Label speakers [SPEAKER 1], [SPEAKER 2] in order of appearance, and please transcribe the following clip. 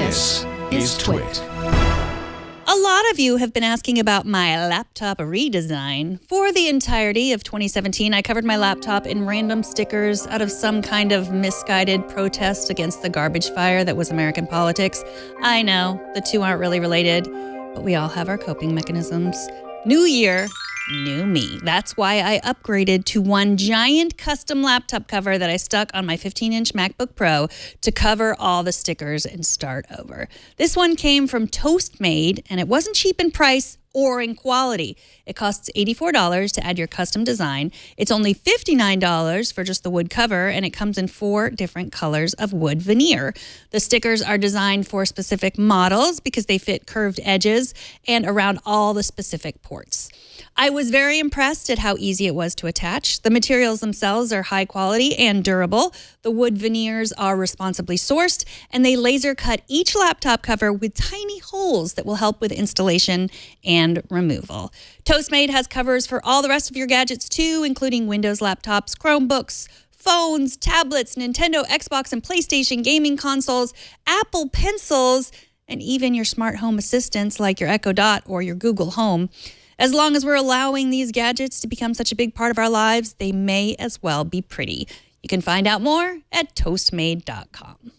[SPEAKER 1] This is TWiT.
[SPEAKER 2] A lot of you have been asking about my laptop redesign. For the entirety of 2017, I covered my laptop in random stickers out of some kind of misguided protest against the garbage fire that was American politics. I know, the two aren't really related, but we all have our coping mechanisms. New year, new me. That's why I upgraded to one giant custom laptop cover that I stuck on my 15-inch MacBook Pro to cover all the stickers and start over. This one came from Toastmade, and it wasn't cheap in price or in quality. It costs $84 to add your custom design. It's only $59 for just the wood cover, and it comes in 4 different colors of wood veneer. The stickers are designed for specific models because they fit curved edges and around all the specific ports. I was very impressed at how easy it was to attach. The materials themselves are high quality and durable. The wood veneers are responsibly sourced, and they laser cut each laptop cover with tiny holes that will help with installation and removal. Toastmade has covers for all the rest of your gadgets too, including Windows laptops, Chromebooks, phones, tablets, Nintendo, Xbox, and PlayStation gaming consoles, Apple Pencils, and even your smart home assistants like your Echo Dot or your Google Home. As long as we're allowing these gadgets to become such a big part of our lives, they may as well be pretty. You can find out more at toastmade.com.